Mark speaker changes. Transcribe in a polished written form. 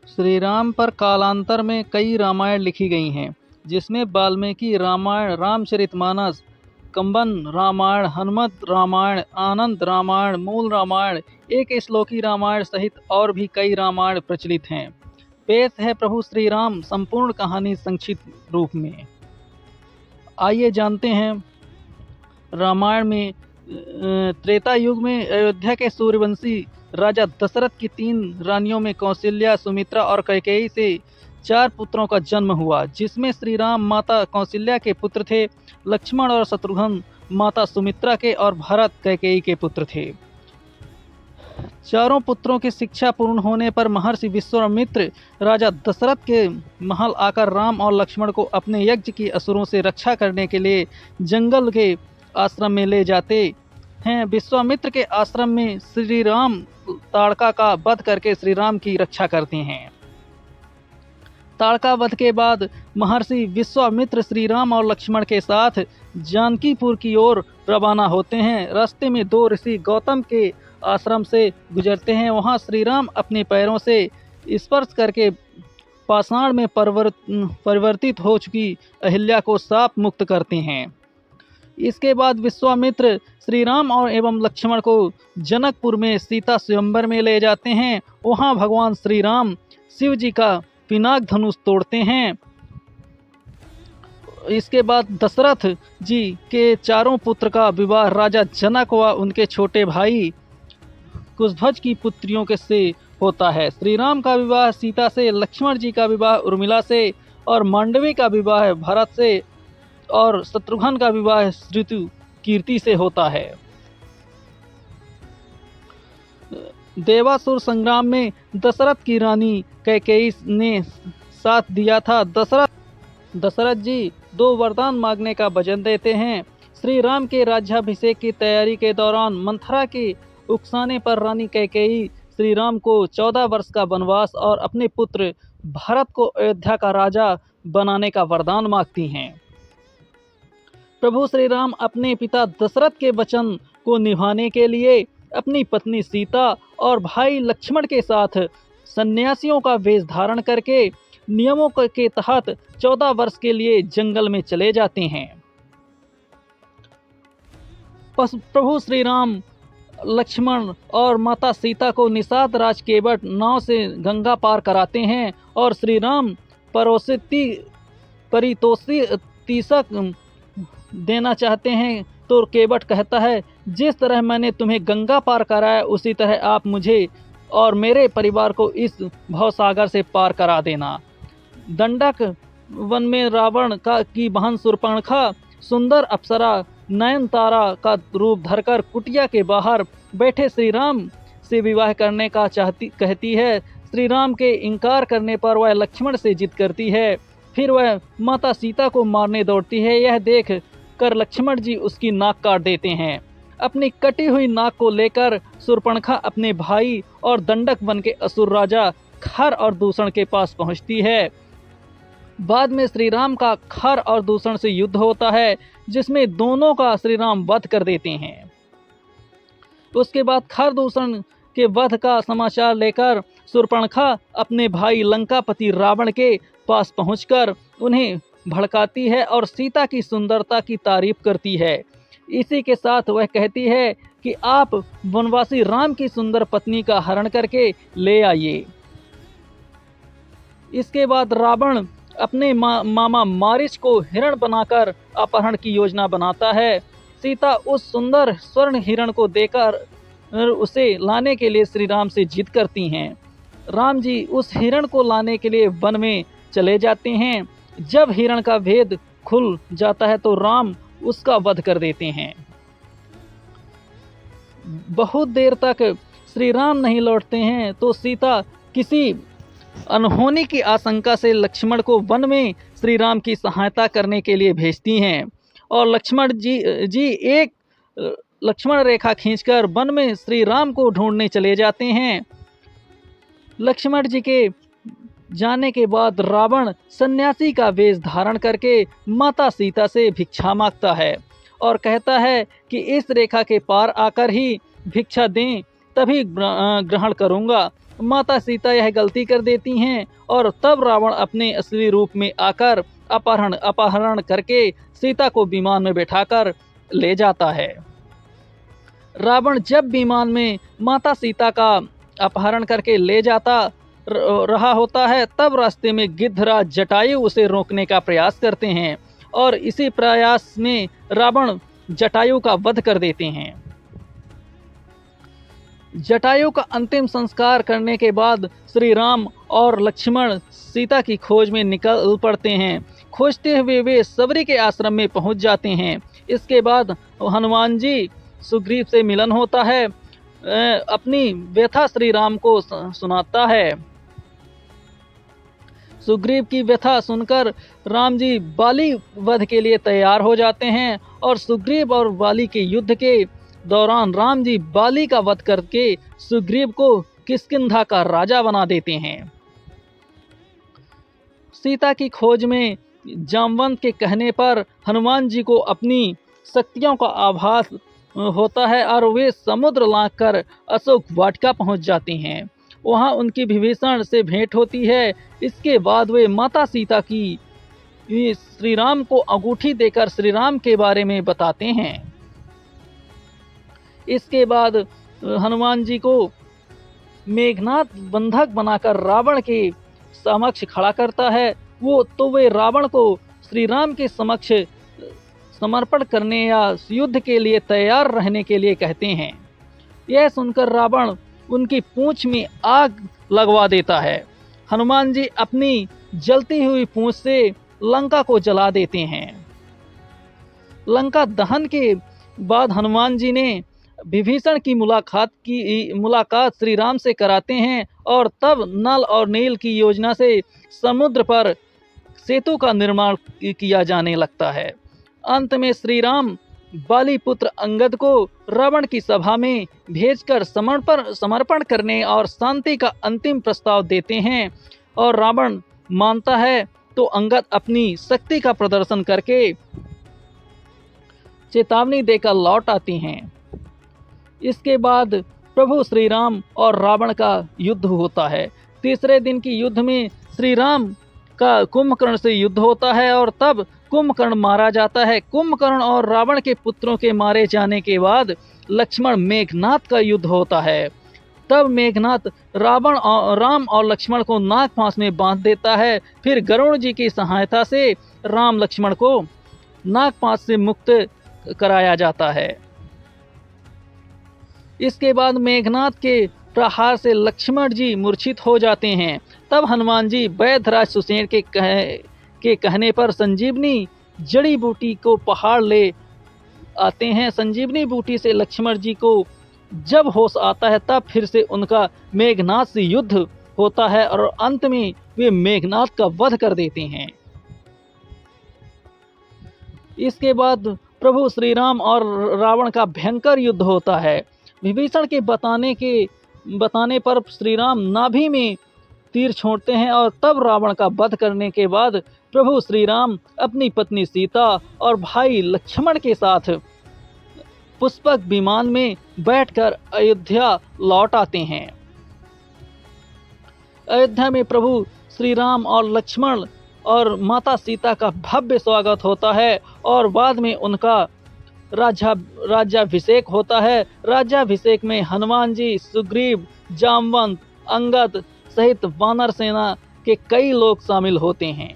Speaker 1: श्री राम पर कालांतर में कई रामायण लिखी गई हैं, जिसमें वाल्मीकि रामायण, रामचरितमानस, कंबन रामायण, हनुमत रामायण, आनंद रामायण, मूल रामायण, एक श्लोकी रामायण सहित और भी कई रामायण प्रचलित हैं। पेश है प्रभु श्री राम संपूर्ण कहानी संक्षिप्त रूप में। आइए जानते हैं रामायण में। त्रेता युग में अयोध्या के सूर्यवंशी राजा दशरथ की 3 रानियों में कौशल्या, सुमित्रा और कैकेयी से 4 पुत्रों का जन्म हुआ, जिसमें श्री राम माता कौशल्या के पुत्र थे, लक्ष्मण और शत्रुघ्न माता सुमित्रा के और भरत कैकेयी के पुत्र थे। चारों पुत्रों की शिक्षा पूर्ण होने पर महर्षि विश्वामित्र राजा दशरथ के महल आकर राम और लक्ष्मण को अपने यज्ञ की असुरों से रक्षा करने के लिए जंगल के आश्रम में ले जाते हैं। विश्वामित्र के आश्रम में श्री राम ताड़का का वध करके श्री राम की रक्षा करते हैं। ताड़का वध के बाद महर्षि विश्वामित्र श्री राम और लक्ष्मण के साथ जानकीपुर की ओर रवाना होते हैं। रास्ते में 2 ऋषि गौतम के आश्रम से गुजरते हैं। वहां श्री राम अपने पैरों से स्पर्श करके पाषाण में परिवर्तित हो चुकी अहिल्या को शाप मुक्त करते हैं। इसके बाद विश्वामित्र श्री राम और एवं लक्ष्मण को जनकपुर में सीता स्वयंवर में ले जाते हैं। वहां भगवान श्री राम शिव जी का पिनाक धनुष तोड़ते हैं। इसके बाद दशरथ जी के चारों पुत्र का विवाह राजा जनक व उनके छोटे भाई कुशध्वज की पुत्रियों के से होता है। श्री राम का विवाह सीता से, लक्ष्मण जी का विवाह उर्मिला से और मांडवी का विवाह भरत से और शत्रुघ्न का विवाह ऋतु कीर्ति से होता है। देवासुर संग्राम में दशरथ की रानी कैकेयी ने साथ दिया था। दशरथ जी 2 वरदान मांगने का वचन देते हैं। श्री राम के राज्याभिषेक की तैयारी के दौरान मंथरा के उकसाने पर रानी कैकेयी श्री राम को 14 वर्ष का वनवास और अपने पुत्र भरत को अयोध्या का राजा बनाने का वरदान मांगती हैं। प्रभु श्री राम अपने पिता दशरथ के वचन को निभाने के लिए अपनी पत्नी सीता और भाई लक्ष्मण के साथ सन्यासियों का वेश धारण करके नियमों के तहत 14 वर्ष के लिए जंगल में चले जाते हैं। प्रभु श्री राम लक्ष्मण और माता सीता को निषाद राज केवट नाव से गंगा पार कराते हैं और श्री राम पारितोषिक देना चाहते हैं तो केवट कहता है, जिस तरह मैंने तुम्हें गंगा पार कराया उसी तरह आप मुझे और मेरे परिवार को इस भवसागर से पार करा देना। दंडक वन में रावण की बहन शूर्पणखा सुंदर अप्सरा नयनतारा का रूप धरकर कुटिया के बाहर बैठे श्री राम से विवाह करने का कहती है। श्री राम के इनकार करने पर वह लक्ष्मण से जिद करती है। फिर वह माता सीता को मारने दौड़ती है। यह देख कर लक्ष्मण जी उसकी नाक काट देते हैं। अपनी कटी हुई नाक को लेकर शूर्पणखा अपने भाई और दंडक वन के असुर राजा खर और दूषण के पास पहुंचती है। बाद में श्री राम का खर और दूषण से युद्ध होता है, जिसमें दोनों का श्री राम वध कर देते हैं। उसके बाद खर दूषण के वध का समाचार लेकर शूर्पणखा अपने भाई लंकापति रावण के पास पहुंचकर उन्हें भड़काती है और सीता की सुंदरता की तारीफ करती है। इसी के साथ वह कहती है कि आप वनवासी राम की सुंदर पत्नी का हरण करके ले आइए। इसके बाद रावण अपने मामा मारीच को हिरण बनाकर अपहरण की योजना बनाता है। सीता उस सुंदर स्वर्ण हिरण को देकर उसे लाने के लिए श्री राम से जिद करती हैं। राम जी उस हिरण को लाने के लिए वन में चले जाते हैं। जब हिरण का भेद खुल जाता है तो राम उसका वध कर देते हैं। बहुत देर तक श्री राम नहीं लौटते हैं तो सीता किसी अनहोनी की आशंका से लक्ष्मण को वन में श्री राम की सहायता करने के लिए भेजती हैं और लक्ष्मण जी एक लक्ष्मण रेखा खींचकर वन में श्री राम को ढूंढने चले जाते हैं। लक्ष्मण जी के जाने के बाद रावण सन्यासी का वेश धारण करके माता सीता से भिक्षा मांगता है और कहता है कि इस रेखा के पार आकर ही भिक्षा दें, तभी ग्रहण करूँगा। माता सीता यह गलती कर देती हैं और तब रावण अपने असली रूप में आकर अपहरण करके सीता को विमान में बैठाकर ले जाता है। रावण जब विमान में माता सीता का अपहरण करके ले जाता रहा होता है, तब रास्ते में गिद्धराज जटायु उसे रोकने का प्रयास करते हैं और इसी प्रयास में रावण जटायु का वध कर देते हैं। जटायु का अंतिम संस्कार करने के बाद श्री राम और लक्ष्मण सीता की खोज में निकल पड़ते हैं। खोजते हुए वे सबरी के आश्रम में पहुंच जाते हैं। इसके बाद हनुमान जी सुग्रीव से मिलन होता है, अपनी व्यथा श्री राम को सुनाता है। सुग्रीव की व्यथा सुनकर राम जी बाली वध के लिए तैयार हो जाते हैं और सुग्रीव और बाली के युद्ध के दौरान राम जी बाली का वध करके सुग्रीव को किष्किंधा का राजा बना देते हैं। सीता की खोज में जामवंत के कहने पर हनुमान जी को अपनी शक्तियों का आभास होता है और वे समुद्र लांघकर अशोक वाटिका पहुंच जाते हैं। वहां उनकी विभीषण से भेंट होती है। इसके बाद वे माता सीता की श्री राम को अंगूठी देकर श्री राम के बारे में बताते हैं। इसके बाद हनुमान जी को मेघनाथ बंधक बनाकर रावण के समक्ष खड़ा करता है। वे रावण को श्री राम के समक्ष समर्पण करने या युद्ध के लिए तैयार रहने के लिए कहते हैं। यह सुनकर रावण उनकी पूंछ में आग लगवा देता है। हनुमान जी अपनी जलती हुई पूंछ से लंका को जला देते हैं। लंका दहन के बाद हनुमान जी ने विभीषण की मुलाकात श्री राम से कराते हैं और तब नल और नील की योजना से समुद्र पर सेतु का निर्माण किया जाने लगता है। अंत में श्री राम बाली पुत्र अंगद को रावण की सभा में भेजकर समर्पण करने और शांति का अंतिम प्रस्ताव देते हैं और रावण मानता है तो अंगद अपनी शक्ति का प्रदर्शन करके चेतावनी देकर लौट आती हैं। इसके बाद प्रभु श्री राम और रावण का युद्ध होता है। तीसरे दिन की युद्ध में श्री राम का कुंभकर्ण से युद्ध होता है और तब कुंभकर्ण मारा जाता है। कुंभकर्ण और रावण के पुत्रों के मारे जाने के बाद लक्ष्मण मेघनाथ का युद्ध होता है। तब मेघनाथ राम और लक्ष्मण को नागपाश में बांध देता है। फिर गरुड़ जी की सहायता से राम लक्ष्मण को नागपाश से मुक्त कराया जाता है। इसके बाद मेघनाथ के प्रहार से लक्ष्मण जी मूर्छित हो जाते हैं। तब हनुमान जी वैद्यराज सुसेन के कहने पर संजीवनी जड़ी बूटी को पहाड़ ले आते हैं। संजीवनी बूटी से लक्ष्मण जी को जब होश आता है तब फिर से उनका मेघनाथ से युद्ध होता है और अंत में वे मेघनाथ का वध कर देते हैं। इसके बाद प्रभु श्री राम और रावण का भयंकर युद्ध होता है। विभीषण के बताने पर श्री राम नाभि में तीर छोड़ते हैं और तब रावण का वध करने के बाद प्रभु श्री राम अपनी पत्नी सीता और भाई लक्ष्मण के साथ पुष्पक विमान में बैठकर अयोध्या लौट आते हैं। अयोध्या में प्रभु श्री राम और लक्ष्मण और माता सीता का भव्य स्वागत होता है और बाद में उनका राज्याभिषेक होता है। राज्याभिषेक में हनुमान जी, सुग्रीव, जामवंत, अंगद सहित वानर सेना के कई लोग शामिल होते हैं।